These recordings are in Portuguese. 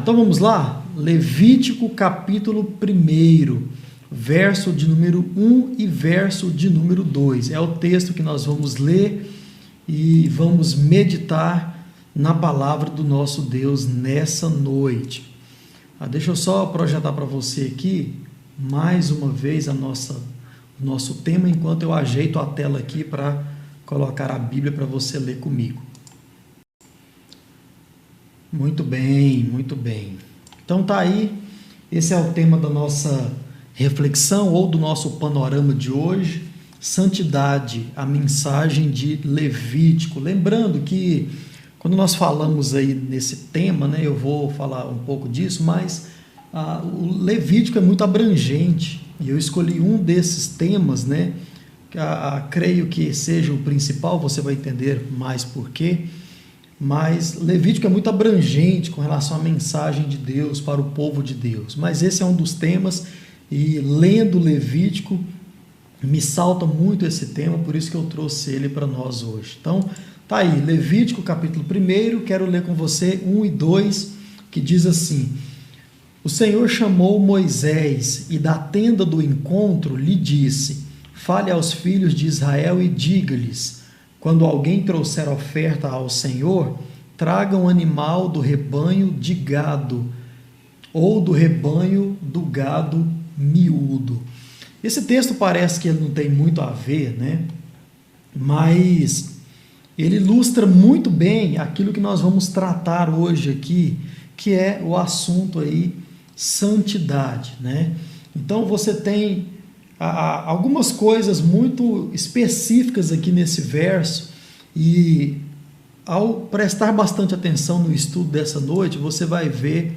Então vamos lá, Levítico capítulo 1, verso de número 1 e verso de número 2. É o texto que nós vamos ler e vamos meditar na palavra do nosso Deus nessa noite. Deixa eu só projetar para você aqui, mais uma vez, o nosso tema, enquanto eu ajeito a tela aqui para colocar a Bíblia para você ler comigo. Muito bem, muito bem. Então tá aí, esse é o tema da nossa reflexão ou do nosso panorama de hoje, santidade, a mensagem de Levítico. Lembrando que quando nós falamos aí nesse tema, né, eu vou falar um pouco disso, mas o Levítico é muito abrangente e eu escolhi um desses temas, né, creio que seja o principal, você vai entender mais por quê. Mas Levítico é muito abrangente com relação à mensagem de Deus para o povo de Deus. Mas esse é um dos temas e lendo Levítico me salta muito esse tema, por isso que eu trouxe ele para nós hoje. Então, tá aí, Levítico capítulo 1, quero ler com você 1 e 2, que diz assim: O Senhor chamou Moisés e da tenda do encontro lhe disse: Fale aos filhos de Israel e diga-lhes: Quando alguém trouxer oferta ao Senhor, traga um animal do rebanho de gado, ou do rebanho do gado miúdo. Esse texto parece que ele não tem muito a ver, né? Mas ele ilustra muito bem aquilo que nós vamos tratar hoje aqui, que é o assunto aí, santidade, né? Então você tem algumas coisas muito específicas aqui nesse verso, e ao prestar bastante atenção no estudo dessa noite, você vai ver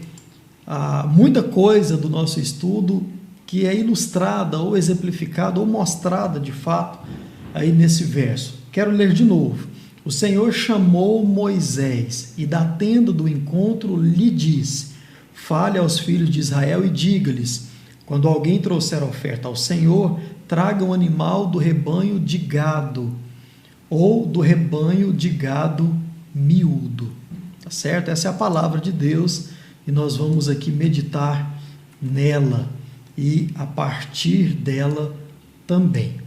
muita coisa do nosso estudo que é ilustrada ou exemplificada ou mostrada de fato aí nesse verso. Quero ler de novo. O Senhor chamou Moisés e da tenda do encontro lhe disse: Fale aos filhos de Israel e diga-lhes: Quando alguém trouxer oferta ao Senhor, traga um animal do rebanho de gado, ou do rebanho de gado miúdo. Tá certo? Essa é a palavra de Deus e nós vamos aqui meditar nela e a partir dela também.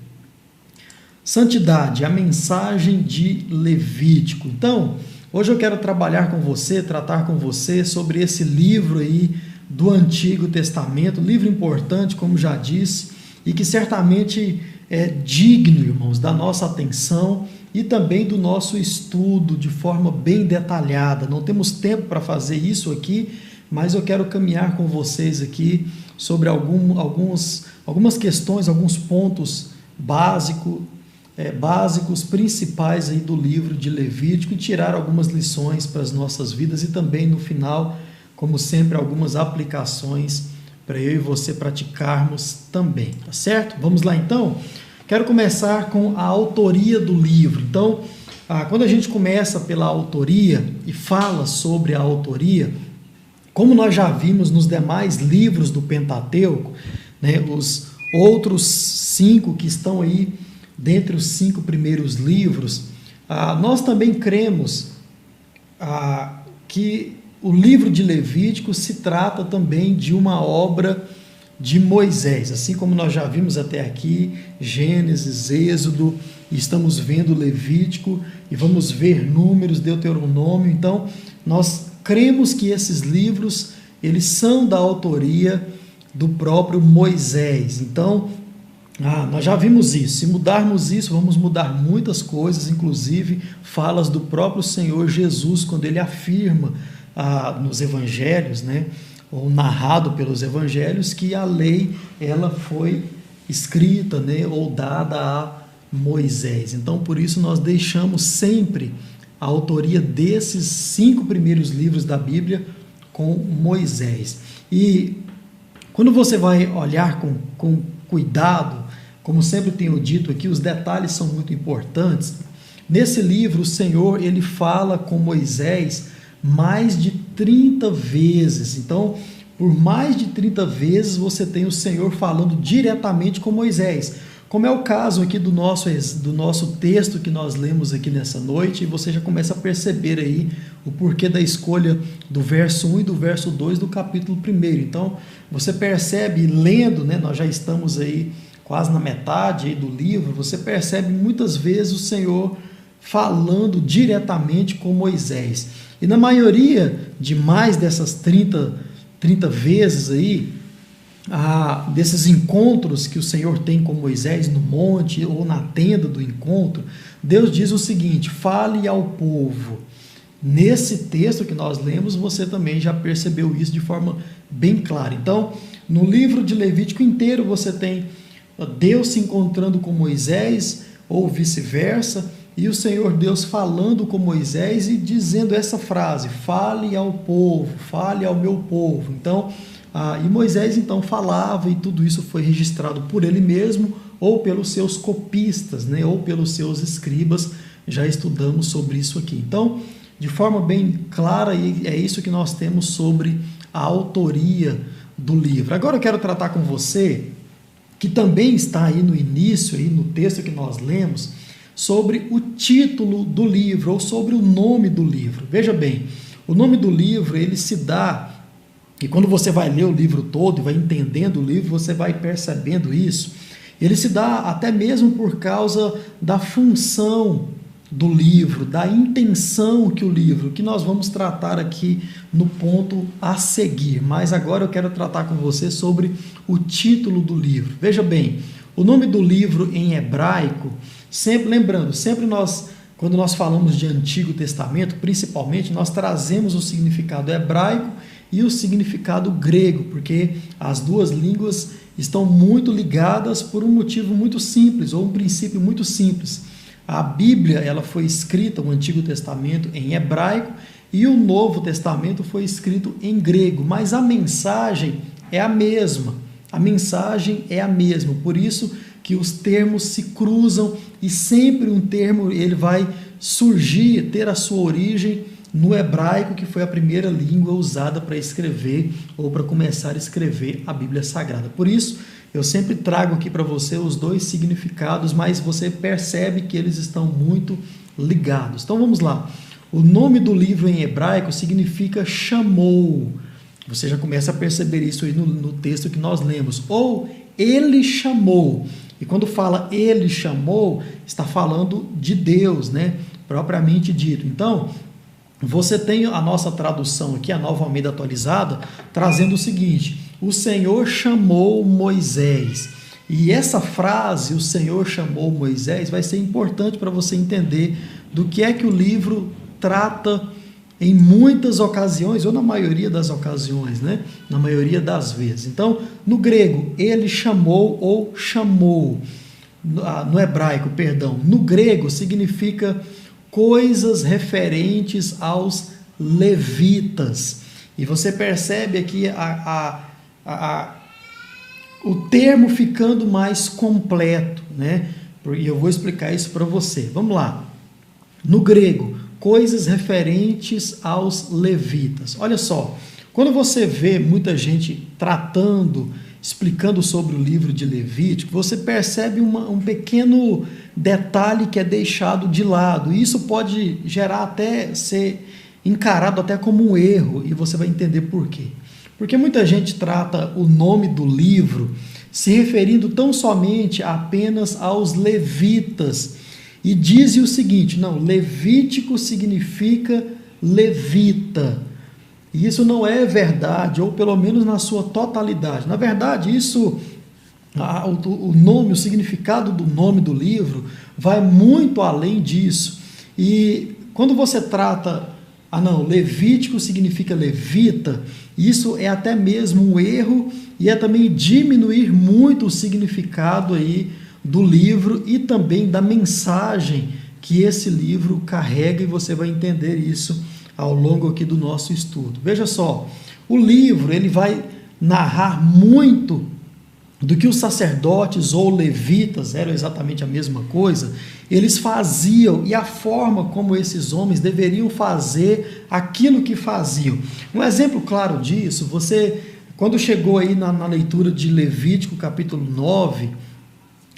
Santidade, a mensagem de Levítico. Então, hoje eu quero tratar com você sobre esse livro aí do Antigo Testamento, livro importante, como já disse, e que certamente é digno, irmãos, da nossa atenção e também do nosso estudo de forma bem detalhada. Não temos tempo para fazer isso aqui, mas eu quero caminhar com vocês aqui sobre algumas questões, alguns pontos básicos, principais aí do livro de Levítico, e tirar algumas lições para as nossas vidas e também no final, como sempre, algumas aplicações para eu e você praticarmos também, tá certo? Vamos lá então? Quero começar com a autoria do livro. Então, quando a gente começa pela autoria e fala sobre a autoria, como nós já vimos nos demais livros do Pentateuco, né, os outros 5 que estão aí dentre os 5 primeiros livros, nós também cremos que o livro de Levítico se trata também de uma obra de Moisés, assim como nós já vimos até aqui, Gênesis, Êxodo, e estamos vendo Levítico, e vamos ver Números, Deuteronômio. Então, nós cremos que esses livros, eles são da autoria do próprio Moisés. Então, nós já vimos isso. Se mudarmos isso, vamos mudar muitas coisas, inclusive falas do próprio Senhor Jesus, quando ele afirma nos evangelhos, né, ou narrado pelos evangelhos, que a lei ela foi escrita, né, ou dada a Moisés. Então, por isso nós deixamos sempre a autoria desses 5 primeiros livros da Bíblia com Moisés. E quando você vai olhar com cuidado, como sempre tenho dito aqui, os detalhes são muito importantes. Nesse livro, o Senhor ele fala com Moisés mais de 30 vezes. Então, por mais de 30 vezes você tem o Senhor falando diretamente com Moisés. como é o caso aqui do nosso texto que nós lemos aqui nessa noite, e você já começa a perceber aí o porquê da escolha do verso 1 e do verso 2 do capítulo 1. Então, você percebe, lendo, né, nós já estamos aí quase na metade aí do livro, você percebe muitas vezes o Senhor falando diretamente com Moisés. E na maioria de mais dessas 30 vezes aí, desses encontros que o Senhor tem com Moisés no monte ou na tenda do encontro, Deus diz o seguinte: fale ao povo. Nesse texto que nós lemos, você também já percebeu isso de forma bem clara. Então, no livro de Levítico inteiro, você tem Deus se encontrando com Moisés, ou vice-versa, e o Senhor Deus falando com Moisés e dizendo essa frase: fale ao povo, fale ao meu povo. Então, e Moisés então falava, e tudo isso foi registrado por ele mesmo, ou pelos seus copistas, né, ou pelos seus escribas. Já estudamos sobre isso aqui. Então, de forma bem clara, é isso que nós temos sobre a autoria do livro. Agora eu quero tratar com você, que também está aí no início, aí no texto que nós lemos, sobre o título do livro, ou sobre o nome do livro. Veja bem, o nome do livro, ele se dá, e quando você vai ler o livro todo e vai entendendo o livro, você vai percebendo isso, ele se dá até mesmo por causa da função do livro, da intenção que o livro, que nós vamos tratar aqui no ponto a seguir. Mas agora eu quero tratar com você sobre o título do livro. Veja bem, o nome do livro em hebraico, sempre quando nós falamos de Antigo Testamento, principalmente, nós trazemos o significado hebraico e o significado grego, porque as duas línguas estão muito ligadas por um motivo muito simples, ou um princípio muito simples. A Bíblia, ela foi escrita, o Antigo Testamento, em hebraico, e o Novo Testamento foi escrito em grego, mas a mensagem é a mesma. A mensagem é a mesma, por isso que os termos se cruzam, e sempre um termo ele vai surgir, ter a sua origem no hebraico, que foi a primeira língua usada para escrever ou para começar a escrever a Bíblia Sagrada. Por isso, eu sempre trago aqui para você os dois significados, mas você percebe que eles estão muito ligados. Então vamos lá. O nome do livro em hebraico significa chamou. Você já começa a perceber isso aí no texto que nós lemos. Ou ele chamou. E quando fala ele chamou, está falando de Deus, né? Propriamente dito. Então, você tem a nossa tradução aqui, a Nova Almeida Atualizada, trazendo o seguinte: o Senhor chamou Moisés. E essa frase, o Senhor chamou Moisés, vai ser importante para você entender do que é que o livro trata em muitas ocasiões, ou na maioria das ocasiões, né? Na maioria das vezes. Então, no grego, ele chamou ou chamou. No hebraico, perdão, no grego significa coisas referentes aos levitas. E você percebe aqui o termo ficando mais completo, né? E eu vou explicar isso para você. Vamos lá. No grego, coisas referentes aos levitas. Olha só, quando você vê muita gente explicando sobre o livro de Levítico, você percebe um pequeno detalhe que é deixado de lado. E isso pode gerar até ser encarado até como um erro, e você vai entender por quê. Porque muita gente trata o nome do livro se referindo tão somente apenas aos levitas, e diz o seguinte: não, Levítico significa levita. E isso não é verdade, ou pelo menos na sua totalidade. Na verdade, o significado do nome do livro vai muito além disso. E quando você trata, Levítico significa levita, isso é até mesmo um erro, e é também diminuir muito o significado aí do livro e também da mensagem que esse livro carrega, e você vai entender isso ao longo aqui do nosso estudo. Veja só, o livro ele vai narrar muito do que os sacerdotes ou levitas, eram exatamente a mesma coisa, eles faziam, e a forma como esses homens deveriam fazer aquilo que faziam. Um exemplo claro disso, você, quando chegou aí na leitura de Levítico capítulo 9,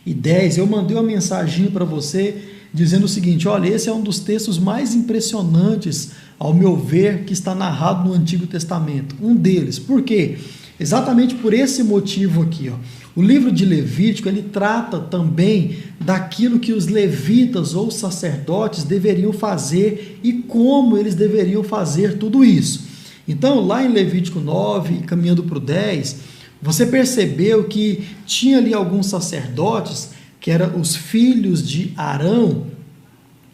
e 10, eu mandei uma mensagem para você dizendo o seguinte: olha, esse é um dos textos mais impressionantes, ao meu ver, que está narrado no Antigo Testamento. Um deles. Por quê? Exatamente por esse motivo aqui, ó. O livro de Levítico, ele trata também daquilo que os levitas ou sacerdotes deveriam fazer e como eles deveriam fazer tudo isso. Então, lá em Levítico 9, caminhando para o 10, você percebeu que tinha ali alguns sacerdotes, que eram os filhos de Arão,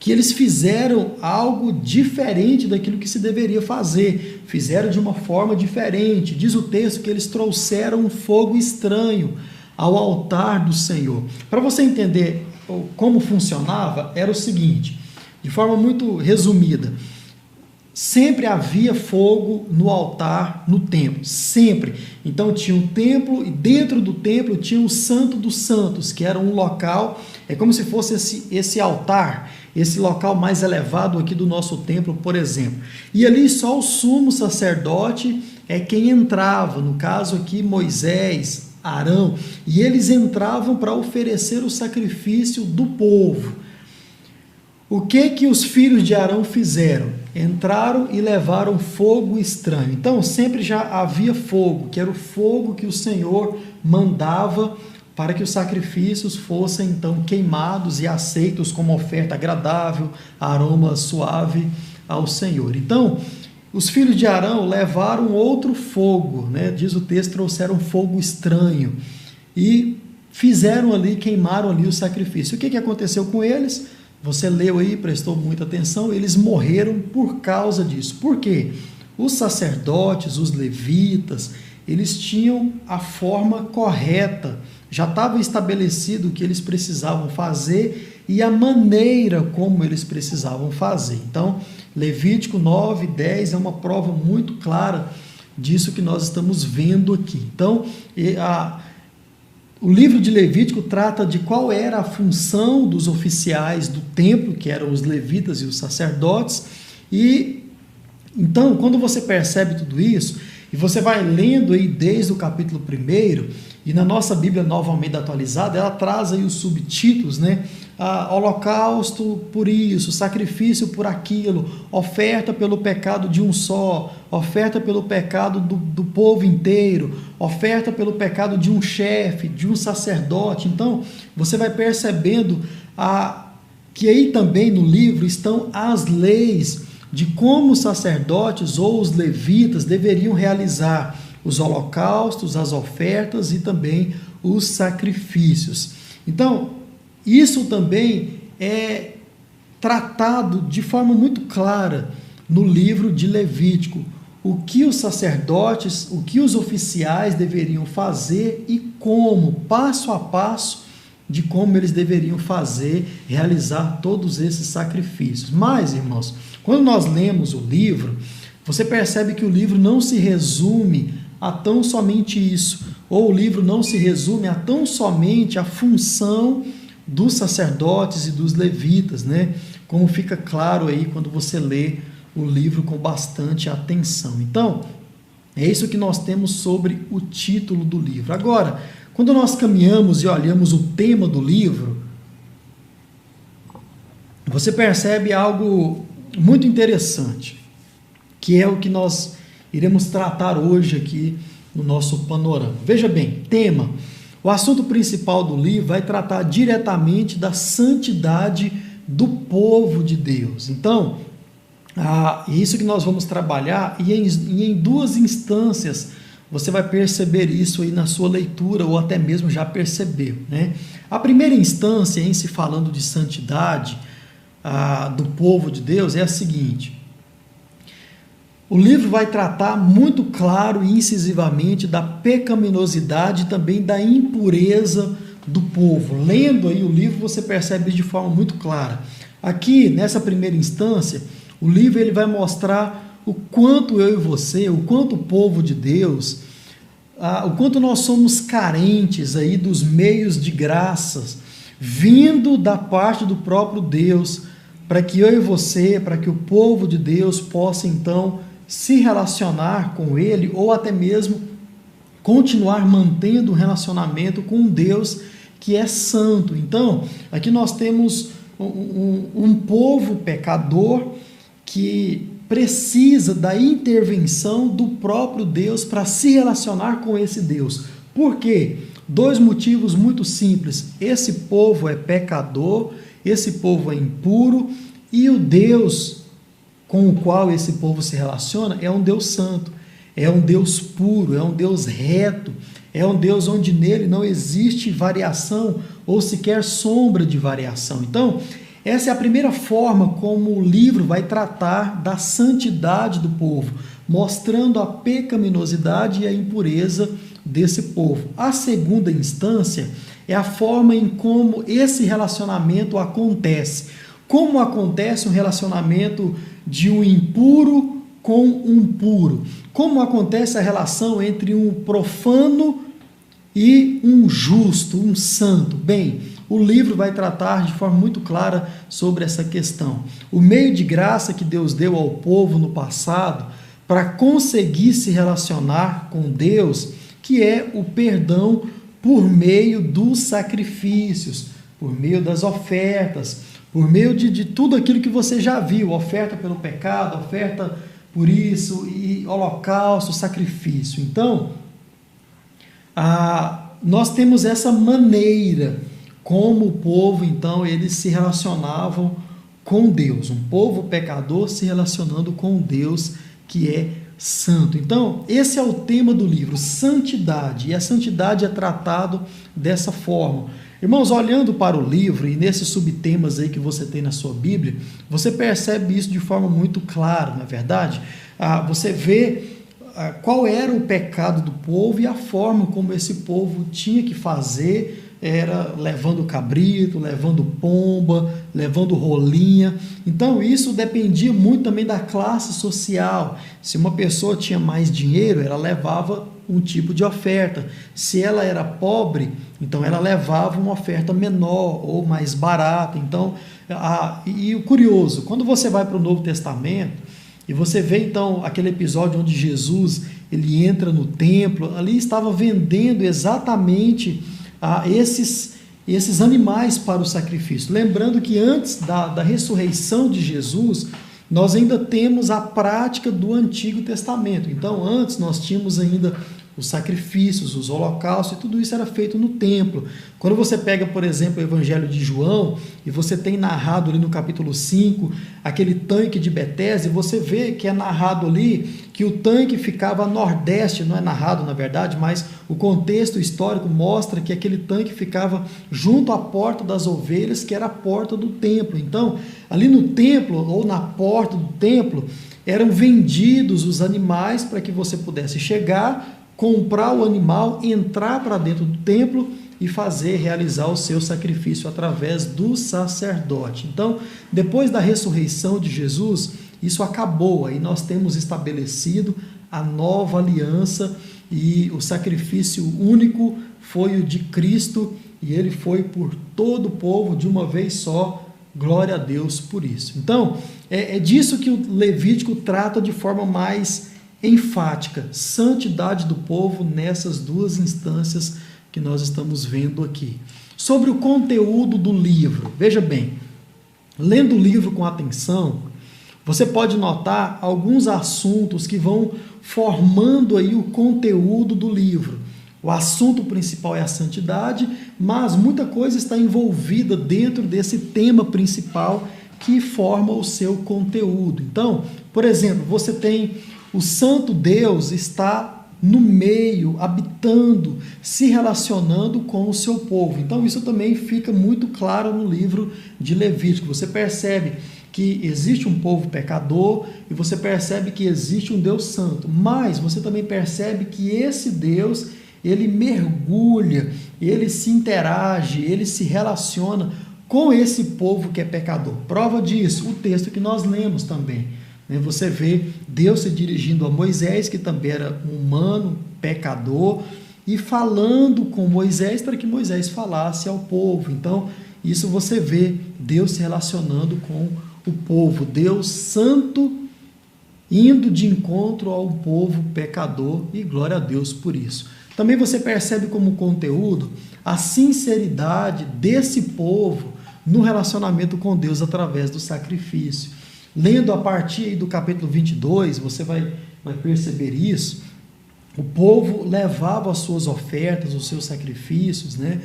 que eles fizeram algo diferente daquilo que se deveria fazer, fizeram de uma forma diferente. Diz o texto que eles trouxeram um fogo estranho ao altar do Senhor. Para você entender como funcionava, era o seguinte, de forma muito resumida: sempre havia fogo no altar, no templo, sempre. Então tinha um templo e dentro do templo tinha o Santo dos Santos, que era um local, é como se fosse esse altar, esse local mais elevado aqui do nosso templo, por exemplo. E ali só o sumo sacerdote é quem entrava, no caso aqui Moisés, Arão, e eles entravam para oferecer o sacrifício do povo. O que os filhos de Arão fizeram? Entraram e levaram fogo estranho. Então sempre já havia fogo, que era o fogo que o Senhor mandava para que os sacrifícios fossem então queimados e aceitos como oferta agradável, aroma suave ao Senhor. Então, os filhos de Arão levaram outro fogo, né? Diz o texto, trouxeram fogo estranho e fizeram ali, queimaram ali o sacrifício. O que aconteceu com eles? Você leu aí, prestou muita atenção, eles morreram por causa disso. Por quê? Os sacerdotes, os levitas, eles tinham a forma correta, já estava estabelecido o que eles precisavam fazer e a maneira como eles precisavam fazer. Então, Levítico 9, 10 é uma prova muito clara disso que nós estamos vendo aqui. Então, o livro de Levítico trata de qual era a função dos oficiais do templo, que eram os levitas e os sacerdotes, e então, quando você percebe tudo isso, e você vai lendo aí desde o capítulo 1, e na nossa Bíblia Nova Almeida Atualizada, ela traz aí os subtítulos, né? Holocausto por isso, sacrifício por aquilo, oferta pelo pecado de um só, oferta pelo pecado do povo inteiro, oferta pelo pecado de um chefe, de um sacerdote. Então, você vai percebendo que aí também no livro estão as leis de como os sacerdotes ou os levitas deveriam realizar os holocaustos, as ofertas e também os sacrifícios. Então, isso também é tratado de forma muito clara no livro de Levítico, o que os sacerdotes, o que os oficiais deveriam fazer e como, passo a passo, de como eles deveriam fazer, realizar todos esses sacrifícios. Mas, irmãos, quando nós lemos o livro, você percebe que o livro não se resume a tão somente isso, ou o livro não se resume a tão somente a função dos sacerdotes e dos levitas, né? Como fica claro aí quando você lê o livro com bastante atenção. Então, é isso que nós temos sobre o título do livro. Agora, quando nós caminhamos e olhamos o tema do livro, você percebe algo muito interessante, que é o que nós iremos tratar hoje aqui no nosso panorama. Veja bem, tema. O assunto principal do livro vai tratar diretamente da santidade do povo de Deus. Então, isso que nós vamos trabalhar, e em duas instâncias você vai perceber isso aí na sua leitura, ou até mesmo já percebeu, né? A primeira instância, em se falando de santidade do povo de Deus, é a seguinte: o livro vai tratar muito claro e incisivamente da pecaminosidade e também da impureza do povo. Lendo aí o livro, você percebe de forma muito clara. Aqui, nessa primeira instância, o livro ele vai mostrar o quanto eu e você, o quanto o povo de Deus, o quanto nós somos carentes aí dos meios de graças, vindo da parte do próprio Deus, para que eu e você, para que o povo de Deus possa então se relacionar com Ele, ou até mesmo continuar mantendo um relacionamento com um Deus que é santo. Então, aqui nós temos um povo pecador que precisa da intervenção do próprio Deus para se relacionar com esse Deus. Por quê? Dois motivos muito simples. Esse povo é pecador, esse povo é impuro, e o Deus com o qual esse povo se relaciona é um Deus santo, é um Deus puro, é um Deus reto, é um Deus onde nele não existe variação ou sequer sombra de variação. Então, essa é a primeira forma como o livro vai tratar da santidade do povo, mostrando a pecaminosidade e a impureza desse povo. A segunda instância é a forma em como esse relacionamento acontece. Como acontece um relacionamento de um impuro com um puro? Como acontece a relação entre um profano e um justo, um santo? Bem, o livro vai tratar de forma muito clara sobre essa questão. O meio de graça que Deus deu ao povo no passado para conseguir se relacionar com Deus, que é o perdão por meio dos sacrifícios, por meio das ofertas, por meio de tudo aquilo que você já viu, oferta pelo pecado, oferta por isso, e holocausto, sacrifício. Então, nós temos essa maneira como o povo, então, eles se relacionavam com Deus. Um povo pecador se relacionando com Deus que é santo. Então, esse é o tema do livro, santidade. E a santidade é tratado dessa forma. Irmãos, olhando para o livro e nesses subtemas aí que você tem na sua Bíblia, você percebe isso de forma muito clara, não é verdade? Você vê qual era o pecado do povo e a forma como esse povo tinha que fazer, era levando cabrito, levando pomba, levando rolinha. Então isso dependia muito também da classe social. Se uma pessoa tinha mais dinheiro, ela levava um tipo de oferta. Se ela era pobre, então ela levava uma oferta menor ou mais barata. Então, e o curioso, quando você vai para o Novo Testamento e você vê então aquele episódio onde Jesus ele entra no templo, ali estava vendendo exatamente esses animais para o sacrifício. Lembrando que antes da ressurreição de Jesus, nós ainda temos a prática do Antigo Testamento. Então, antes nós tínhamos ainda os sacrifícios, os holocaustos, e tudo isso era feito no templo. Quando você pega, por exemplo, o Evangelho de João, e você tem narrado ali no capítulo 5, aquele tanque de Betesda, e você vê que é narrado ali que o tanque ficava a nordeste, não é narrado na verdade, mas o contexto histórico mostra que aquele tanque ficava junto à porta das ovelhas, que era a porta do templo. Então, ali no templo, ou na porta do templo, eram vendidos os animais para que você pudesse chegar, comprar o animal, entrar para dentro do templo e realizar o seu sacrifício através do sacerdote. Então, depois da ressurreição de Jesus, isso acabou, aí nós temos estabelecido a nova aliança e o sacrifício único foi o de Cristo e ele foi por todo o povo de uma vez só. Glória a Deus por isso. Então, é disso que o Levítico trata de forma mais enfática, santidade do povo nessas duas instâncias que nós estamos vendo aqui. Sobre o conteúdo do livro, veja bem, lendo o livro com atenção, você pode notar alguns assuntos que vão formando aí o conteúdo do livro. O assunto principal é a santidade, mas muita coisa está envolvida dentro desse tema principal que forma o seu conteúdo. Então, por exemplo, você tem o Santo Deus está no meio, habitando, se relacionando com o seu povo. Então isso também fica muito claro no livro de Levítico. Você percebe que existe um povo pecador e você percebe que existe um Deus santo, mas você também percebe que esse Deus, ele mergulha, ele se interage, ele se relaciona com esse povo que é pecador. Prova disso, o texto que nós lemos também. Você vê Deus se dirigindo a Moisés, que também era um humano, pecador, e falando com Moisés para que Moisés falasse ao povo. Então, isso você vê Deus se relacionando com o povo, Deus santo indo de encontro ao povo pecador, e glória a Deus por isso. Também você percebe como conteúdo a sinceridade desse povo no relacionamento com Deus através do sacrifício. Lendo a partir aí do capítulo 22, você vai perceber isso. O povo levava as suas ofertas, os seus sacrifícios, né,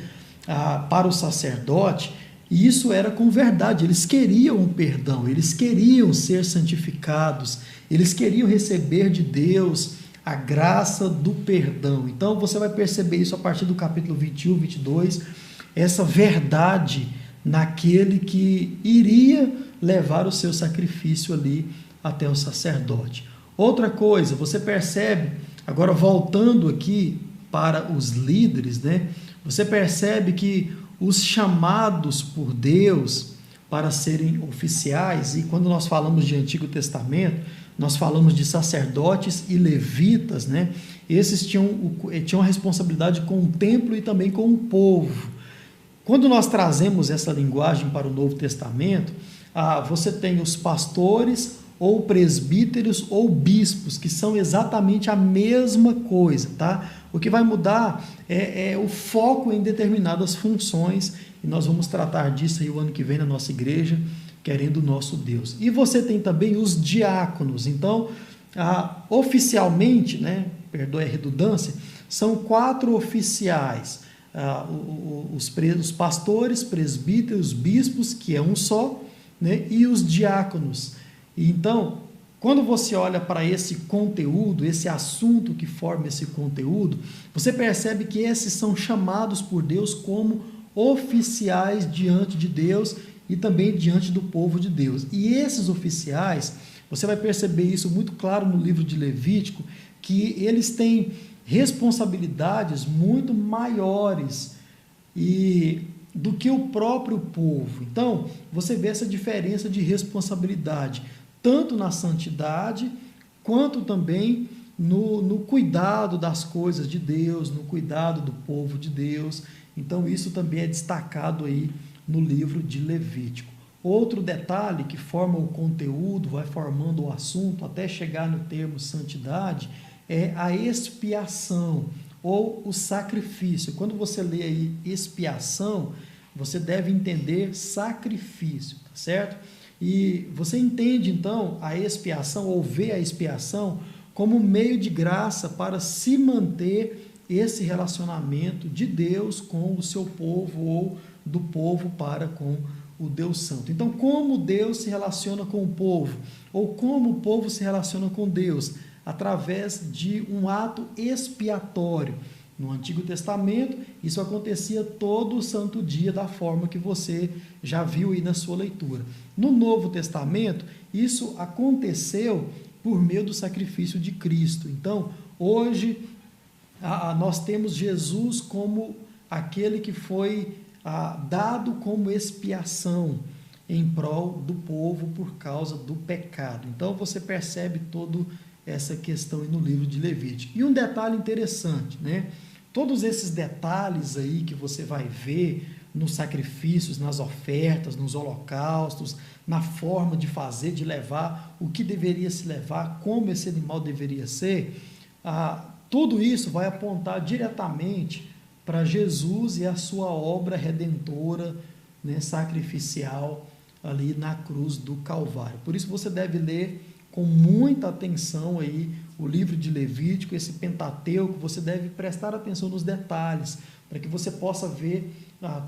para o sacerdote, e isso era com verdade. Eles queriam o perdão, eles queriam ser santificados, eles queriam receber de Deus a graça do perdão. Então você vai perceber isso a partir do capítulo 21, 22, essa verdade naquele que iria levar o seu sacrifício ali até o sacerdote. Outra coisa, você percebe, agora voltando aqui para os líderes, né? Você percebe que os chamados por Deus para serem oficiais, e quando nós falamos de Antigo Testamento, nós falamos de sacerdotes e levitas, né? Esses tinham a responsabilidade com o templo e também com o povo. Quando nós trazemos essa linguagem para o Novo Testamento, você tem os pastores, ou presbíteros, ou bispos, que são exatamente a mesma coisa, tá? O que vai mudar é o foco em determinadas funções, e nós vamos tratar disso aí o ano que vem na nossa igreja, querendo o nosso Deus. E você tem também os diáconos. Então, oficialmente, né, perdoe a redundância, são 4 oficiais, os pastores, presbíteros, bispos, que é um só, né, e os diáconos. Então, quando você olha para esse conteúdo, esse assunto que forma esse conteúdo, você percebe que esses são chamados por Deus como oficiais diante de Deus e também diante do povo de Deus. E esses oficiais, você vai perceber isso muito claro no livro de Levítico, que eles têm responsabilidades muito maiores do que o próprio povo. Então, você vê essa diferença de responsabilidade, tanto na santidade, quanto também no cuidado das coisas de Deus, no cuidado do povo de Deus. Então, isso também é destacado aí no livro de Levítico. Outro detalhe que forma o conteúdo, vai formando o assunto, até chegar no termo santidade, é a expiação, ou o sacrifício. Quando você lê aí expiação, você deve entender sacrifício, tá certo? E você entende, então, a expiação, ou vê a expiação, como meio de graça para se manter esse relacionamento de Deus com o seu povo, ou do povo para com o Deus Santo. Então, como Deus se relaciona com o povo, ou como o povo se relaciona com Deus? Através de um ato expiatório. No Antigo Testamento, isso acontecia todo o santo dia, da forma que você já viu aí na sua leitura. No Novo Testamento, isso aconteceu por meio do sacrifício de Cristo. Então, hoje, nós temos Jesus como aquele que foi dado como expiação em prol do povo por causa do pecado. Então, você percebe todo essa questão aí no livro de Levítico. E um detalhe interessante, né? Todos esses detalhes aí que você vai ver nos sacrifícios, nas ofertas, nos holocaustos, na forma de fazer, de levar, o que deveria se levar, como esse animal deveria ser, tudo isso vai apontar diretamente para Jesus e a sua obra redentora, né, sacrificial ali na cruz do Calvário. Por isso você deve ler com muita atenção aí o livro de Levítico, esse Pentateuco. Você deve prestar atenção nos detalhes, para que você possa ver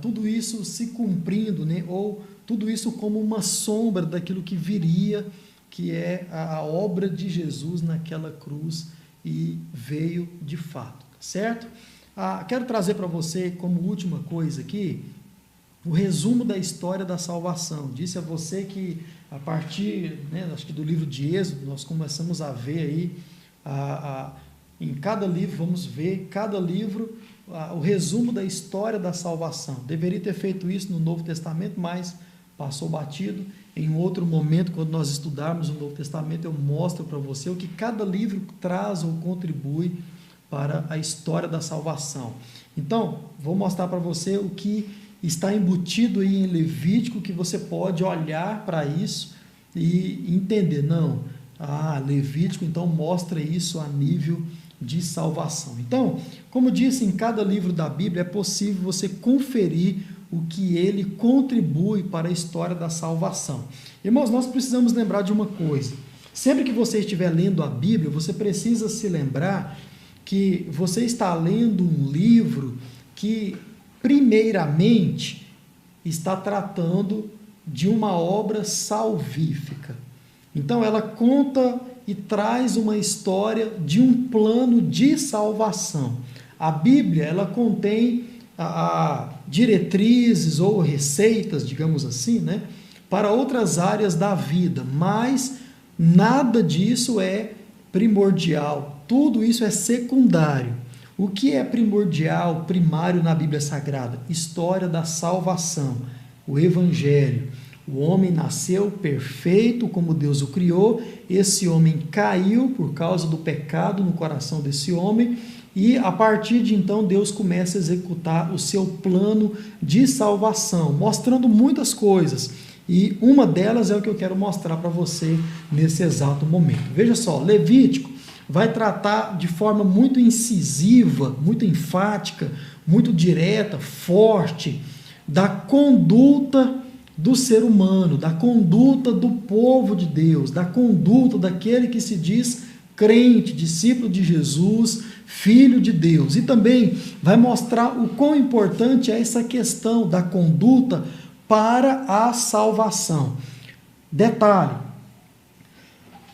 tudo isso se cumprindo, né? Ou tudo isso como uma sombra daquilo que viria, que é a obra de Jesus naquela cruz, e veio de fato, certo? Quero trazer para você como última coisa aqui o resumo da história da salvação. Disse a você que a partir, né, acho que do livro de Êxodo, nós começamos a ver aí, em cada livro, vamos ver, cada livro, o resumo da história da salvação. Deveria ter feito isso no Novo Testamento, mas passou batido. Em outro momento, quando nós estudarmos o Novo Testamento, eu mostro para você o que cada livro traz ou contribui para a história da salvação. Então, vou mostrar para você o que está embutido aí em Levítico, que você pode olhar para isso e entender. Não, Levítico então mostra isso a nível de salvação. Então, como disse, em cada livro da Bíblia é possível você conferir o que ele contribui para a história da salvação. Irmãos, nós precisamos lembrar de uma coisa. Sempre que você estiver lendo a Bíblia, você precisa se lembrar que você está lendo um livro que, primeiramente, está tratando de uma obra salvífica. Então, ela conta e traz uma história de um plano de salvação. A Bíblia, ela contém diretrizes ou receitas, digamos assim, né, para outras áreas da vida, mas nada disso é primordial, tudo isso é secundário. O que é primordial, primário na Bíblia Sagrada? História da salvação, o Evangelho. O homem nasceu perfeito como Deus o criou, esse homem caiu por causa do pecado no coração desse homem, e a partir de então Deus começa a executar o seu plano de salvação, mostrando muitas coisas. E uma delas é o que eu quero mostrar para você nesse exato momento. Veja só, Levítico vai tratar de forma muito incisiva, muito enfática, muito direta, forte, da conduta do ser humano, da conduta do povo de Deus, da conduta daquele que se diz crente, discípulo de Jesus, filho de Deus. E também vai mostrar o quão importante é essa questão da conduta para a salvação. Detalhe,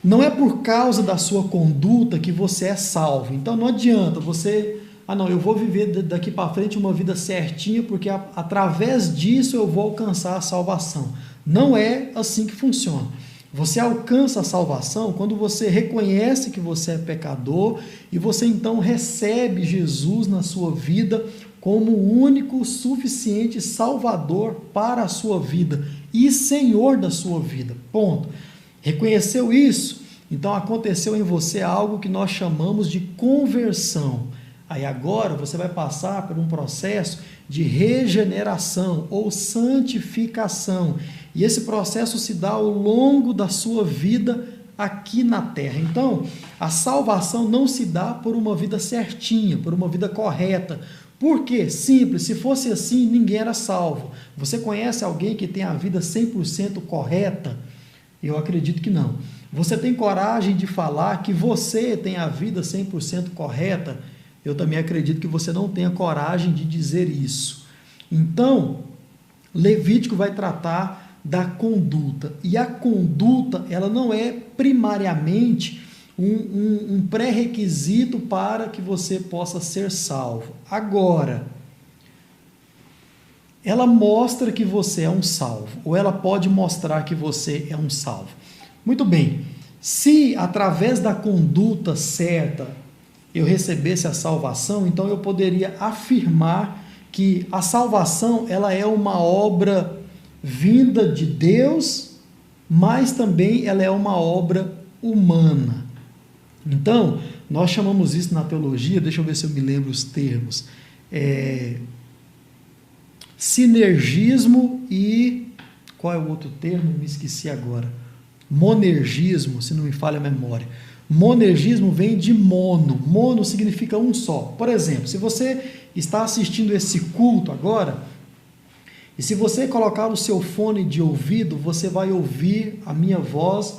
não é por causa da sua conduta que você é salvo. Então não adianta você, eu vou viver daqui para frente uma vida certinha, porque através disso eu vou alcançar a salvação. Não é assim que funciona. Você alcança a salvação quando você reconhece que você é pecador e você então recebe Jesus na sua vida como o único, suficiente Salvador para a sua vida e Senhor da sua vida. Ponto. Reconheceu isso? Então aconteceu em você algo que nós chamamos de conversão. Aí agora você vai passar por um processo de regeneração ou santificação. E esse processo se dá ao longo da sua vida aqui na terra. Então, a salvação não se dá por uma vida certinha, por uma vida correta. Por quê? Simples, se fosse assim, ninguém era salvo. Você conhece alguém que tem a vida 100% correta? Eu acredito que não. Você tem coragem de falar que você tem a vida 100% correta? Eu também acredito que você não tenha coragem de dizer isso. Então, Levítico vai tratar da conduta. E a conduta, ela não é primariamente um pré-requisito para que você possa ser salvo. Agora, ela mostra que você é um salvo, ou ela pode mostrar que você é um salvo. Muito bem, se através da conduta certa eu recebesse a salvação, então eu poderia afirmar que a salvação ela é uma obra vinda de Deus, mas também ela é uma obra humana. Então, nós chamamos isso na teologia, deixa eu ver se eu me lembro os termos, sinergismo e, qual é o outro termo? Me esqueci agora. Monergismo, se não me falha a memória. Monergismo vem de mono. Mono significa um só. Por exemplo, se você está assistindo esse culto agora, e se você colocar o seu fone de ouvido, você vai ouvir a minha voz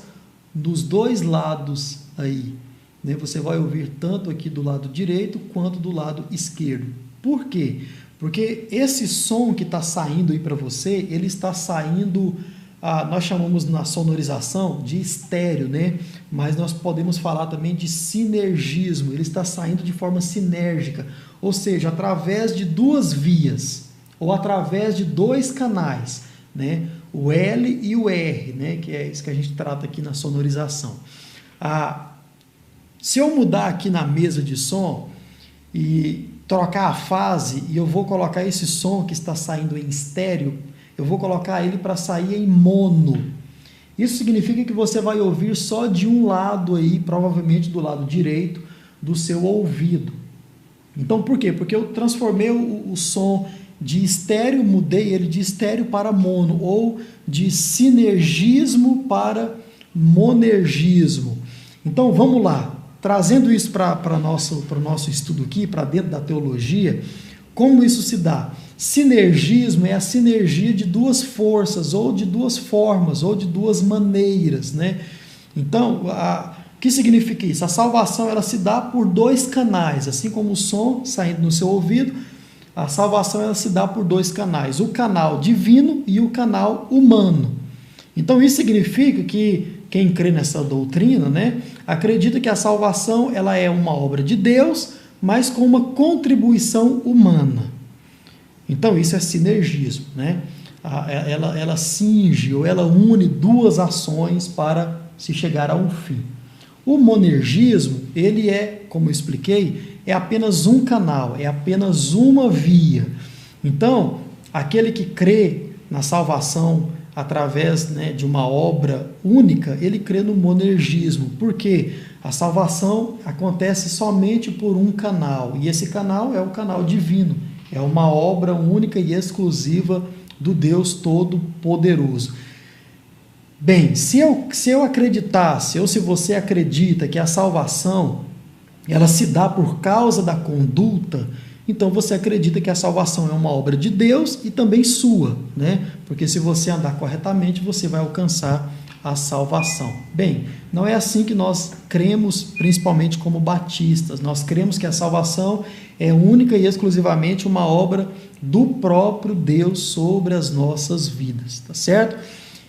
dos dois lados aí. Né? Você vai ouvir tanto aqui do lado direito quanto do lado esquerdo. Por quê? Porque esse som que está saindo aí para você, ele está saindo, nós chamamos na sonorização de estéreo, né? Mas nós podemos falar também de sinergismo, ele está saindo de forma sinérgica, ou seja, através de duas vias, ou através de dois canais, né? O L e o R, né? Que é isso que a gente trata aqui na sonorização. Se eu mudar aqui na mesa de som e trocar a fase, e eu vou colocar esse som que está saindo em estéreo, eu vou colocar ele para sair em mono. Isso significa que você vai ouvir só de um lado aí, provavelmente do lado direito do seu ouvido. Então, por quê? Porque eu transformei o som de estéreo, mudei ele de estéreo para mono, ou de sinergismo para monergismo. Então, vamos lá. trazendo isso para o nosso estudo aqui, para dentro da teologia, como isso se dá? Sinergismo é a sinergia de duas forças, ou de duas formas, ou de duas maneiras, né? Então, o que significa isso? A salvação ela se dá por dois canais, assim como o som saindo no seu ouvido, a salvação ela se dá por dois canais, o canal divino e o canal humano. Então, isso significa que quem crê nessa doutrina, né, acredita que a salvação ela é uma obra de Deus, mas com uma contribuição humana. Então, isso é sinergismo, né? Ela cinge ou ela une duas ações para se chegar a um fim. O monergismo, ele é, como eu expliquei, é apenas um canal, é apenas uma via. Então, aquele que crê na salvação através, né, de uma obra única, ele crê no monergismo, porque a salvação acontece somente por um canal, e esse canal é o canal divino, é uma obra única e exclusiva do Deus Todo-Poderoso. Bem, se eu acreditasse, ou se você acredita que a salvação ela se dá por causa da conduta, então você acredita que a salvação é uma obra de Deus e também sua, né? Porque se você andar corretamente, você vai alcançar a salvação. Bem, não é assim que nós cremos, principalmente como batistas. Nós cremos que a salvação é única e exclusivamente uma obra do próprio Deus sobre as nossas vidas, tá certo?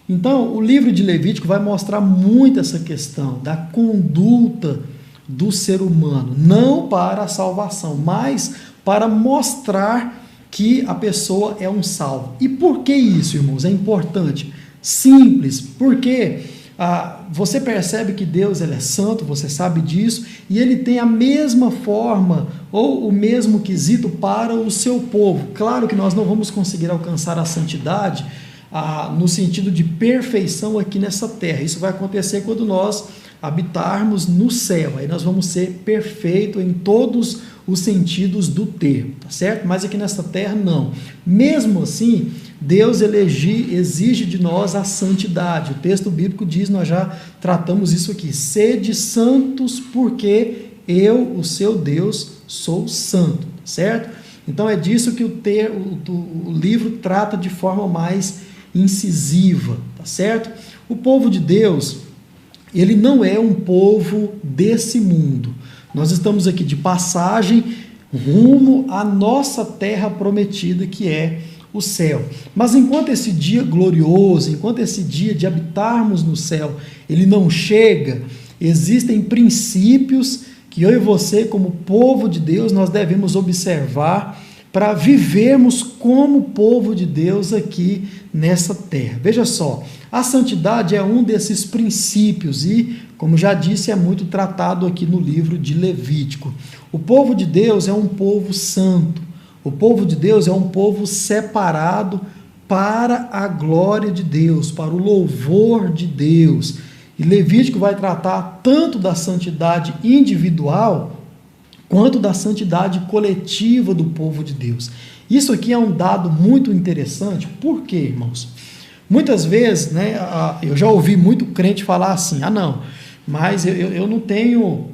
Então, o livro de Levítico vai mostrar muito essa questão da conduta do ser humano, não para a salvação, mas para mostrar que a pessoa é um salvo. E por que isso, irmãos? É importante. Simples, porque você percebe que Deus ele é santo, você sabe disso, e ele tem a mesma forma ou o mesmo quesito para o seu povo. Claro que nós não vamos conseguir alcançar a santidade no sentido de perfeição aqui nessa terra. Isso vai acontecer quando nós habitarmos no céu. Aí nós vamos ser perfeitos em todos os sentidos do termo, tá certo? Mas aqui nessa terra não. Mesmo assim, Deus exige de nós a santidade. O texto bíblico diz, nós já tratamos isso aqui, sede santos porque eu, o seu Deus, sou santo, certo? Então é disso que o livro trata de forma mais incisiva, tá certo? O povo de Deus, ele não é um povo desse mundo. Nós estamos aqui de passagem rumo à nossa terra prometida, que é o céu. Mas enquanto esse dia glorioso, enquanto esse dia de habitarmos no céu, ele não chega, existem princípios que eu e você, como povo de Deus, nós devemos observar para vivermos como povo de Deus aqui nessa terra. Veja só, a santidade é um desses princípios e, como já disse, é muito tratado aqui no livro de Levítico. O povo de Deus é um povo santo. O povo de Deus é um povo separado para a glória de Deus, para o louvor de Deus. E Levítico vai tratar tanto da santidade individual quanto da santidade coletiva do povo de Deus. Isso aqui é um dado muito interessante. Por quê, irmãos? Muitas vezes, né, eu já ouvi muito crente falar assim, não, mas eu não tenho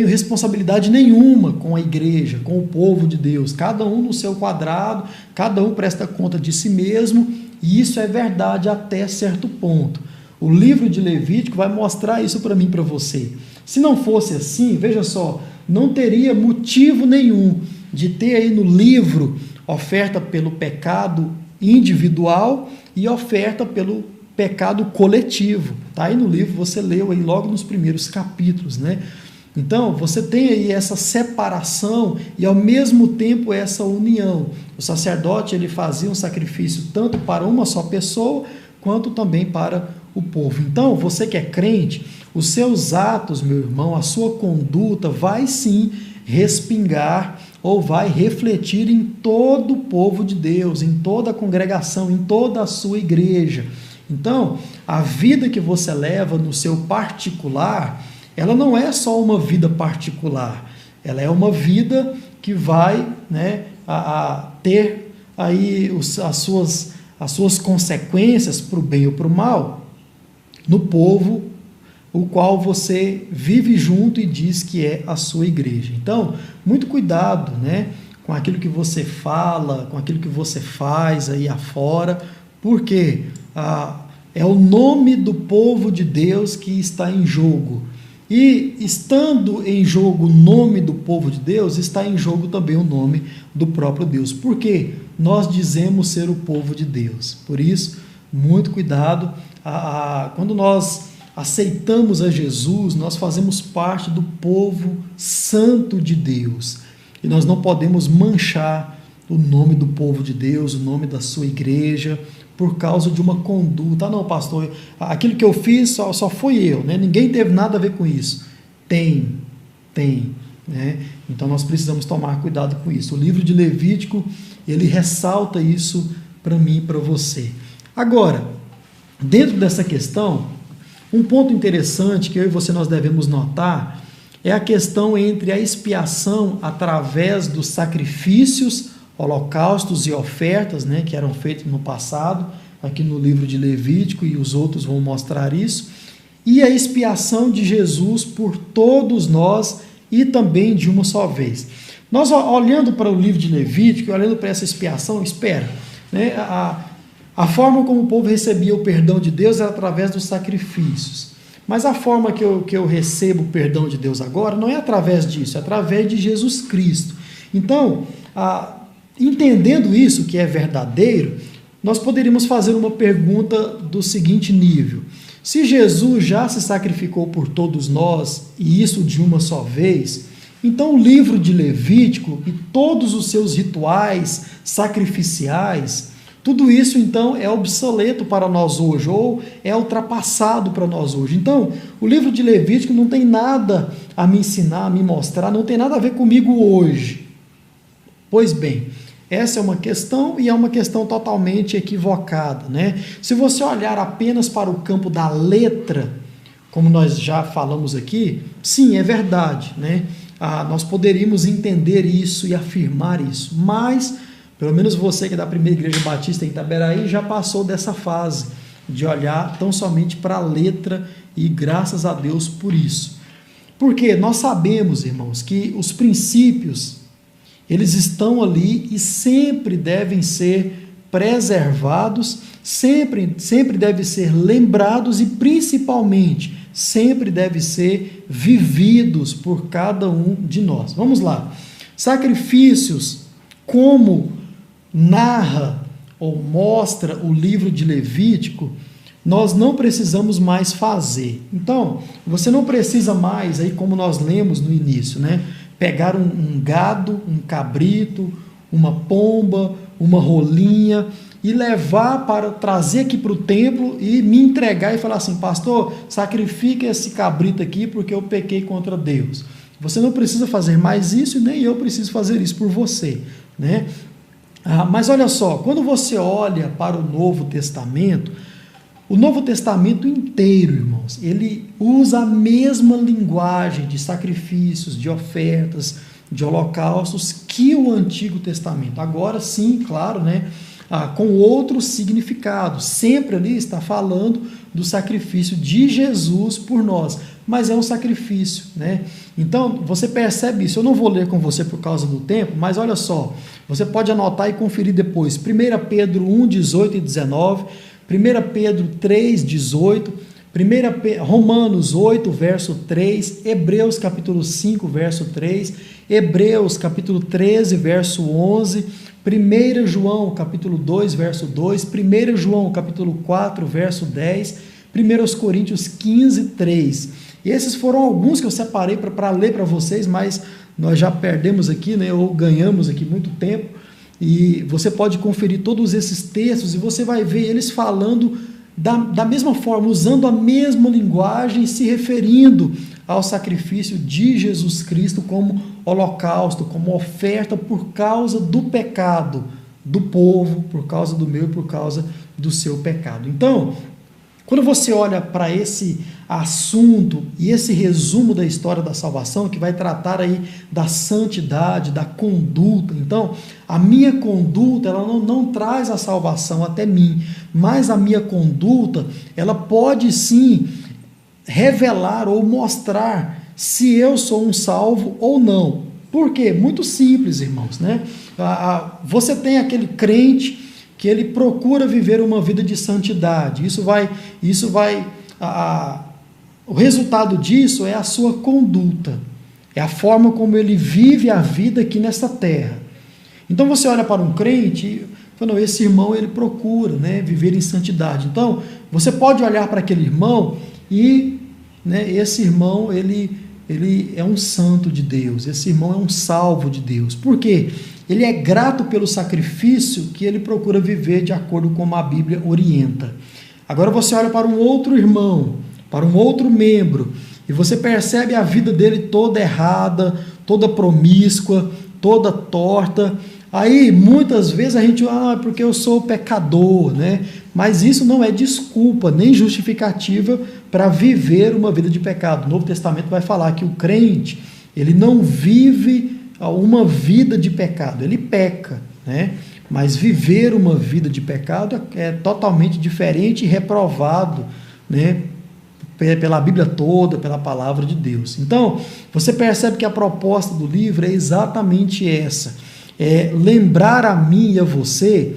responsabilidade nenhuma com a igreja, com o povo de Deus, cada um no seu quadrado, cada um presta conta de si mesmo, e isso é verdade até certo ponto. O livro de Levítico vai mostrar isso para mim e para você. Se não fosse assim, veja só, não teria motivo nenhum de ter aí no livro oferta pelo pecado individual e oferta pelo pecado coletivo. Tá aí no livro, você leu aí logo nos primeiros capítulos, né? Então, você tem aí essa separação e ao mesmo tempo essa união. O sacerdote, ele fazia um sacrifício tanto para uma só pessoa, quanto também para o povo. Então, você que é crente, os seus atos, meu irmão, a sua conduta vai sim respingar ou vai refletir em todo o povo de Deus, em toda a congregação, em toda a sua igreja. Então, a vida que você leva no seu particular, ela não é só uma vida particular, ela é uma vida que vai, né, ter aí as suas consequências para o bem ou para o mal no povo o qual você vive junto e diz que é a sua igreja. Então, muito cuidado, né, com aquilo que você fala, com aquilo que você faz aí afora, porque é o nome do povo de Deus que está em jogo. E estando em jogo o nome do povo de Deus, está em jogo também o nome do próprio Deus. Porque nós dizemos ser o povo de Deus. Por isso, muito cuidado. Quando nós aceitamos a Jesus, nós fazemos parte do povo santo de Deus. E nós não podemos manchar o nome do povo de Deus, o nome da sua igreja, por causa de uma conduta. Não, pastor, aquilo que eu fiz só fui eu, né? Ninguém teve nada a ver com isso. Tem, né? Então nós precisamos tomar cuidado com isso. O livro de Levítico, ele ressalta isso para mim e para você. Agora, dentro dessa questão, um ponto interessante que eu e você nós devemos notar é a questão entre a expiação através dos sacrifícios, holocaustos e ofertas, né, que eram feitos no passado, aqui no livro de Levítico, e os outros vão mostrar isso, e a expiação de Jesus por todos nós e também de uma só vez. Nós, olhando para o livro de Levítico, olhando para essa expiação, né, a forma como o povo recebia o perdão de Deus era através dos sacrifícios. Mas a forma que eu recebo o perdão de Deus agora não é através disso, é através de Jesus Cristo. Então, entendendo isso, que é verdadeiro, nós poderíamos fazer uma pergunta do seguinte nível: se Jesus já se sacrificou por todos nós, e isso de uma só vez, então o livro de Levítico e todos os seus rituais sacrificiais, tudo isso então é obsoleto para nós hoje, ou é ultrapassado para nós hoje. Então, o livro de Levítico não tem nada a me ensinar, a me mostrar, não tem nada a ver comigo hoje. Pois bem, essa é uma questão, e é uma questão totalmente equivocada, né? Se você olhar apenas para o campo da letra, como nós já falamos aqui, sim, é verdade, né? Nós poderíamos entender isso e afirmar isso, mas pelo menos você que é da Primeira Igreja Batista em Itaberaí já passou dessa fase de olhar tão somente para a letra, e graças a Deus por isso. Porque nós sabemos, irmãos, que os princípios, eles estão ali e sempre devem ser preservados, sempre devem ser lembrados e principalmente sempre devem ser vividos por cada um de nós. Vamos lá. Sacrifícios, como narra ou mostra o livro de Levítico, nós não precisamos mais fazer. Então, você não precisa mais, aí como nós lemos no início, né, pegar um gado, um cabrito, uma pomba, uma rolinha e levar para trazer aqui para o templo e me entregar e falar assim: pastor, sacrifica esse cabrito aqui porque eu pequei contra Deus. Você não precisa fazer mais isso, e nem eu preciso fazer isso por você, né? Mas olha só, quando você olha para o Novo Testamento inteiro, irmãos, ele usa a mesma linguagem de sacrifícios, de ofertas, de holocaustos que o Antigo Testamento. Agora sim, claro, né, com outro significado. Sempre ali está falando do sacrifício de Jesus por nós, mas é um sacrifício, né? Então, você percebe isso. Eu não vou ler com você por causa do tempo, mas olha só, você pode anotar e conferir depois. 1 Pedro 1, 18 e 19, 1 Pedro 3, 18, Romanos 8, verso 3, Hebreus capítulo 5, verso 3, Hebreus capítulo 13, verso 11, 1 João capítulo 2, verso 2, 1 João capítulo 4, verso 10, 1 Coríntios 15, 3. E esses foram alguns que eu separei para ler para vocês, mas nós já perdemos aqui, né, ou ganhamos aqui muito tempo, e você pode conferir todos esses textos e você vai ver eles falando da mesma forma, usando a mesma linguagem, se referindo ao sacrifício de Jesus Cristo como holocausto, como oferta por causa do pecado do povo, por causa do meu e por causa do seu pecado. Então, quando você olha para esse assunto e esse resumo da história da salvação, que vai tratar aí da santidade, da conduta, então, a minha conduta, ela não traz a salvação até mim, mas a minha conduta, ela pode sim revelar ou mostrar se eu sou um salvo ou não. Por quê? Muito simples, irmãos, né? Você tem aquele crente que ele procura viver uma vida de santidade. O resultado disso é a sua conduta, é a forma como ele vive a vida aqui nessa terra. Então você olha para um crente e fala, não, esse irmão ele procura, né, viver em santidade. Então você pode olhar para aquele irmão e, né, esse irmão ele é um santo de Deus, esse irmão é um salvo de Deus. Por quê? Ele é grato pelo sacrifício que ele procura viver de acordo com como a Bíblia orienta. Agora você olha para um outro irmão, para um outro membro, e você percebe a vida dele toda errada, toda promíscua, toda torta. Aí, muitas vezes a gente, porque eu sou pecador, né? Mas isso não é desculpa, nem justificativa para viver uma vida de pecado. O Novo Testamento vai falar que o crente, ele não vive uma vida de pecado, ele peca, né? Mas viver uma vida de pecado é totalmente diferente e reprovado, né? Pela Bíblia toda, pela palavra de Deus. Então, você percebe que a proposta do livro é exatamente essa. É lembrar a mim e a você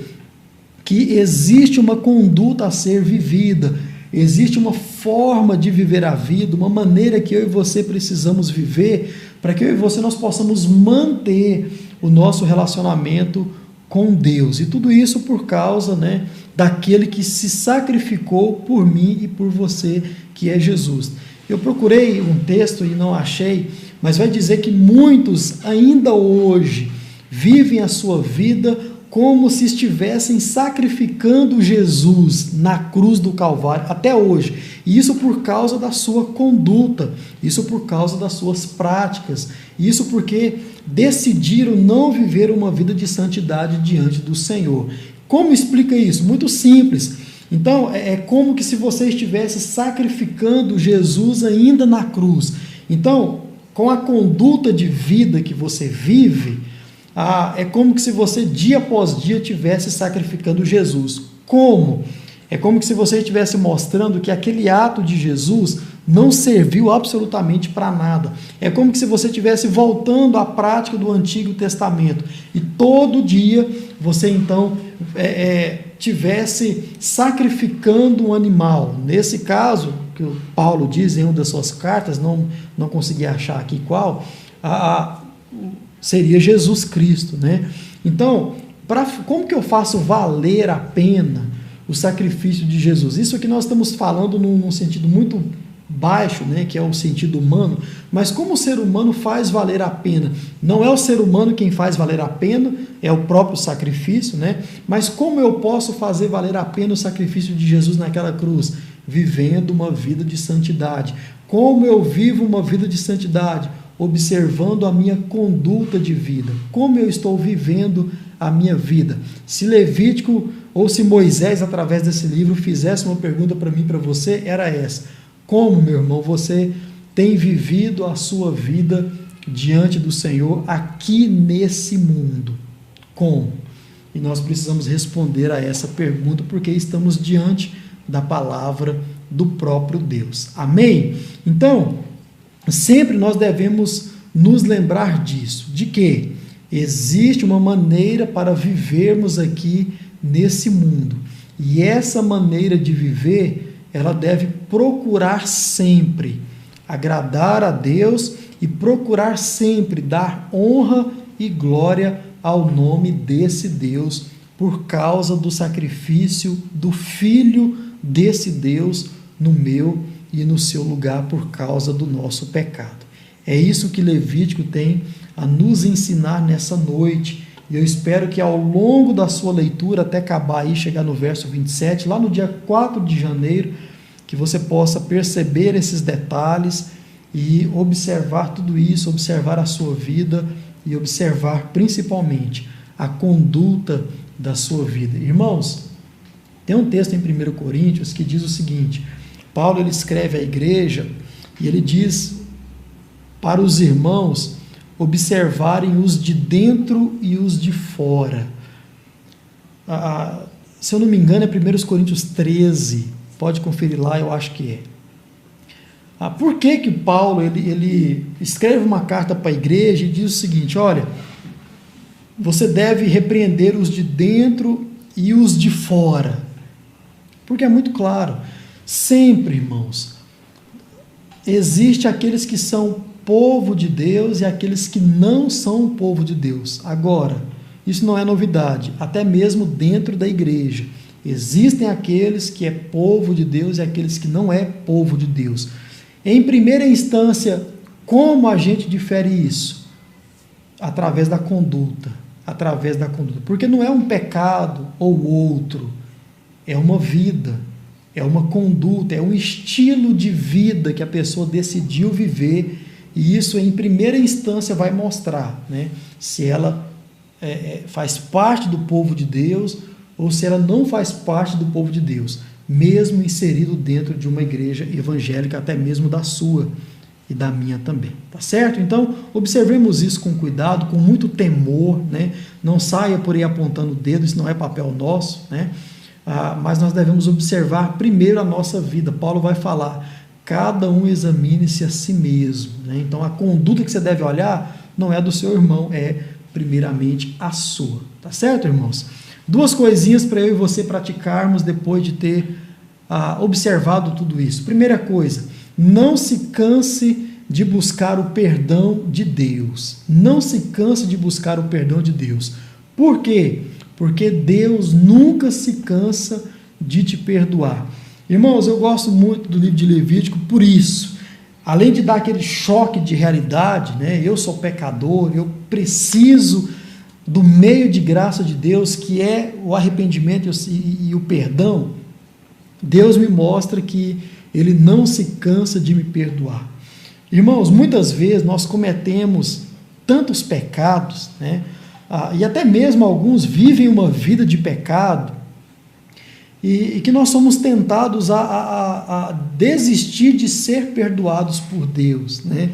que existe uma conduta a ser vivida, existe uma forma de viver a vida, uma maneira que eu e você precisamos viver para que eu e você nós possamos manter o nosso relacionamento com Deus. E tudo isso por causa, né, daquele que se sacrificou por mim e por você, que é Jesus. Eu procurei um texto e não achei, mas vai dizer que muitos ainda hoje vivem a sua vida como se estivessem sacrificando Jesus na cruz do Calvário até hoje. E isso por causa da sua conduta, isso por causa das suas práticas, isso porque decidiram não viver uma vida de santidade diante do Senhor. Como explica isso? Muito simples. Então, é como que se você estivesse sacrificando Jesus ainda na cruz. Então, com a conduta de vida que você vive, é como que se você dia após dia estivesse sacrificando Jesus. Como? É como que se você estivesse mostrando que aquele ato de Jesus não serviu absolutamente para nada. É como que se você estivesse voltando à prática do Antigo Testamento e todo dia você então estivesse sacrificando um animal. Nesse caso, que o Paulo diz em uma das suas cartas, não consegui achar aqui qual, seria Jesus Cristo, né? Então, como que eu faço valer a pena o sacrifício de Jesus? Isso aqui nós estamos falando num sentido muito baixo, né, que é o sentido humano, mas como o ser humano faz valer a pena? Não é o ser humano quem faz valer a pena, é o próprio sacrifício, né? Mas como eu posso fazer valer a pena o sacrifício de Jesus naquela cruz? Vivendo uma vida de santidade. Como eu vivo uma vida de santidade? Observando a minha conduta de vida. Como eu estou vivendo a minha vida? Se Levítico ou se Moisés, através desse livro, fizesse uma pergunta para mim e para você, era essa: como, meu irmão, você tem vivido a sua vida diante do Senhor aqui nesse mundo? Como? E nós precisamos responder a essa pergunta porque estamos diante da palavra do próprio Deus. Amém? Então, sempre nós devemos nos lembrar disso, de que existe uma maneira para vivermos aqui nesse mundo. E essa maneira de viver, ela deve procurar sempre agradar a Deus e procurar sempre dar honra e glória ao nome desse Deus, por causa do sacrifício do Filho desse Deus no meu e no seu lugar por causa do nosso pecado. É isso que Levítico tem a nos ensinar nessa noite. E eu espero que ao longo da sua leitura, até acabar aí, chegar no verso 27, lá no dia 4 de janeiro, que você possa perceber esses detalhes e observar tudo isso, observar a sua vida e observar principalmente a conduta da sua vida. Irmãos, tem um texto em 1 Coríntios que diz o seguinte: Paulo ele escreve à igreja e ele diz para os irmãos observarem os de dentro e os de fora. Se eu não me engano é 1 Coríntios 13, pode conferir lá, eu acho que é. Por que que Paulo ele escreve uma carta para a igreja e diz o seguinte: olha, você deve repreender os de dentro e os de fora? Porque é muito claro, sempre, irmãos, existe aqueles que são povo de Deus e aqueles que não são povo de Deus. Agora, isso não é novidade, até mesmo dentro da igreja. Existem aqueles que é povo de Deus e aqueles que não é povo de Deus. Em primeira instância, como a gente difere isso? Através da conduta. Através da conduta. Porque não é um pecado ou outro, é uma vida, é uma conduta, é um estilo de vida que a pessoa decidiu viver, e isso em primeira instância vai mostrar, né, se ela faz parte do povo de Deus ou se ela não faz parte do povo de Deus, mesmo inserido dentro de uma igreja evangélica, até mesmo da sua e da minha também, tá certo? Então, observemos isso com cuidado, com muito temor, né? Não saia por aí apontando o dedo, isso não é papel nosso, né? Mas nós devemos observar primeiro a nossa vida. Paulo vai falar, cada um examine-se a si mesmo, né? Então, a conduta que você deve olhar não é do seu irmão, é primeiramente a sua, tá certo, irmãos? Duas coisinhas para eu e você praticarmos depois de ter observado tudo isso. Primeira coisa, não se canse de buscar o perdão de Deus. Não se canse de buscar o perdão de Deus. Por quê? Porque Deus nunca se cansa de te perdoar. Irmãos, eu gosto muito do livro de Levítico por isso. Além de dar aquele choque de realidade, né? Eu sou pecador, eu preciso do meio de graça de Deus, que é o arrependimento e o perdão. Deus me mostra que Ele não se cansa de me perdoar. Irmãos, muitas vezes nós cometemos tantos pecados, né? E até mesmo alguns vivem uma vida de pecado, e que nós somos tentados a desistir de ser perdoados por Deus, né?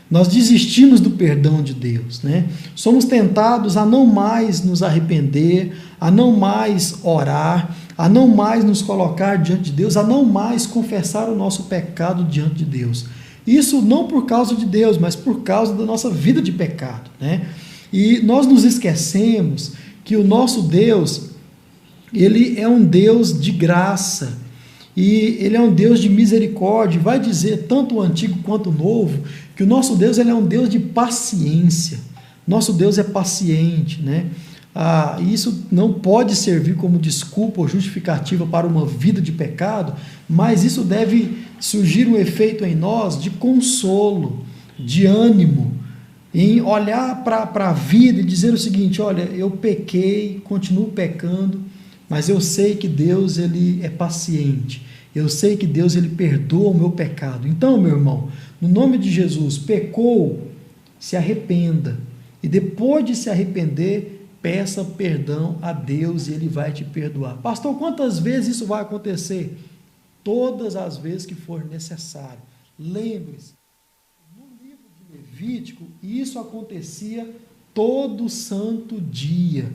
Nós desistimos do perdão de Deus, né? Somos tentados a não mais nos arrepender, a não mais orar, a não mais nos colocar diante de Deus, a não mais confessar o nosso pecado diante de Deus. Isso não por causa de Deus, mas por causa da nossa vida de pecado, né? E nós nos esquecemos que o nosso Deus, Ele é um Deus de graça, e Ele é um Deus de misericórdia. Vai dizer, tanto o Antigo quanto o Novo, que o nosso Deus, Ele é um Deus de paciência. Nosso Deus é paciente, né? Isso não pode servir como desculpa ou justificativa para uma vida de pecado, mas isso deve surgir um efeito em nós de consolo, de ânimo, em olhar para a vida e dizer o seguinte: olha, eu pequei, continuo pecando, mas eu sei que Deus, Ele é paciente, eu sei que Deus, Ele perdoa o meu pecado. Então, meu irmão, no nome de Jesus, pecou, se arrependa, e depois de se arrepender, peça perdão a Deus e Ele vai te perdoar. Pastor, quantas vezes isso vai acontecer? Todas as vezes que for necessário. Lembre-se, no livro de Levítico, isso acontecia todo santo dia.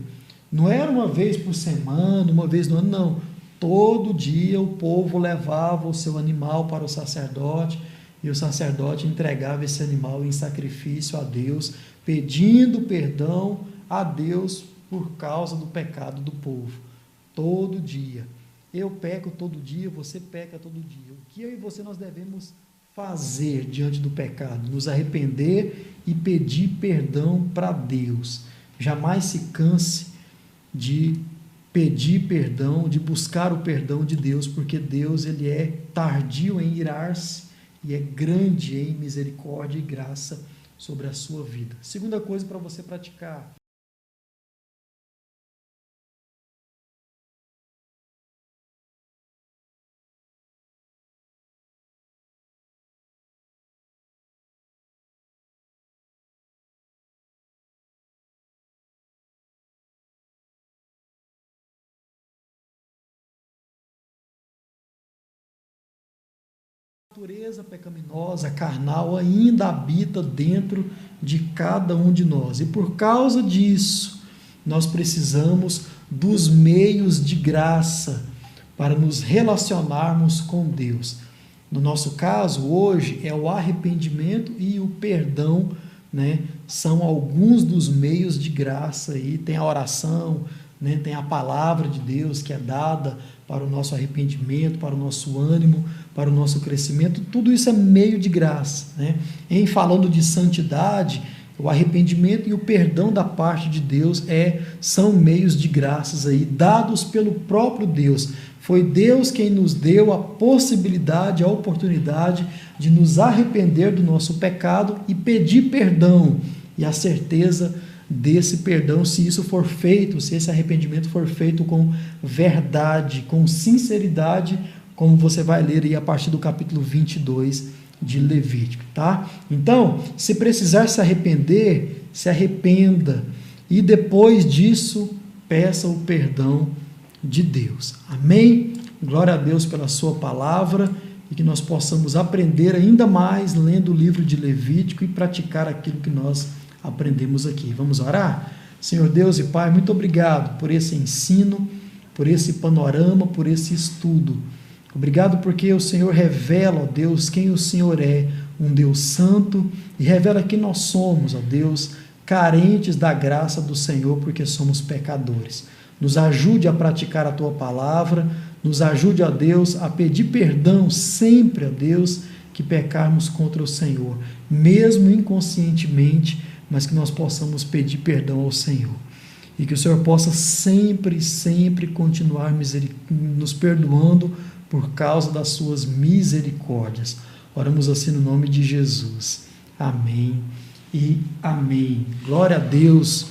Não era uma vez por semana, uma vez no ano, não. Todo dia o povo levava o seu animal para o sacerdote, e o sacerdote entregava esse animal em sacrifício a Deus, pedindo perdão a Deus por causa do pecado do povo. Todo dia. Eu peco todo dia, você peca todo dia. O que eu e você nós devemos fazer diante do pecado? Nos arrepender e pedir perdão para Deus. Jamais se canse de pedir perdão, de buscar o perdão de Deus, porque Deus, Ele é tardio em irar-se e é grande em misericórdia e graça sobre a sua vida. Segunda coisa para você praticar: a natureza pecaminosa, carnal, ainda habita dentro de cada um de nós. E por causa disso, nós precisamos dos meios de graça para nos relacionarmos com Deus. No nosso caso, hoje, é o arrependimento e o perdão, né? São alguns dos meios de graça aí. Tem a oração, né? Tem a palavra de Deus que é dada para o nosso arrependimento, para o nosso ânimo, para o nosso crescimento. Tudo isso é meio de graça, né? Em falando de santidade, o arrependimento e o perdão da parte de Deus são meios de graças aí, dados pelo próprio Deus. Foi Deus quem nos deu a possibilidade, a oportunidade de nos arrepender do nosso pecado e pedir perdão. E a certeza desse perdão, se isso for feito, se esse arrependimento for feito com verdade, com sinceridade, como você vai ler aí a partir do capítulo 22 de Levítico, tá? Então, se precisar se arrepender, se arrependa. E depois disso, peça o perdão de Deus. Amém? Glória a Deus pela sua palavra e que nós possamos aprender ainda mais lendo o livro de Levítico e praticar aquilo que nós aprendemos aqui. Vamos orar? Senhor Deus e Pai, muito obrigado por esse ensino, por esse panorama, por esse estudo. Obrigado porque o Senhor revela, ó Deus, quem o Senhor é, um Deus santo, e revela que nós somos, ó Deus, carentes da graça do Senhor porque somos pecadores. Nos ajude a praticar a Tua palavra, nos ajude, ó Deus, a pedir perdão sempre, ó Deus, que pecarmos contra o Senhor, mesmo inconscientemente, mas que nós possamos pedir perdão ao Senhor. E que o Senhor possa sempre, sempre continuar nos perdoando por causa das suas misericórdias. Oramos assim no nome de Jesus. Amém e amém. Glória a Deus.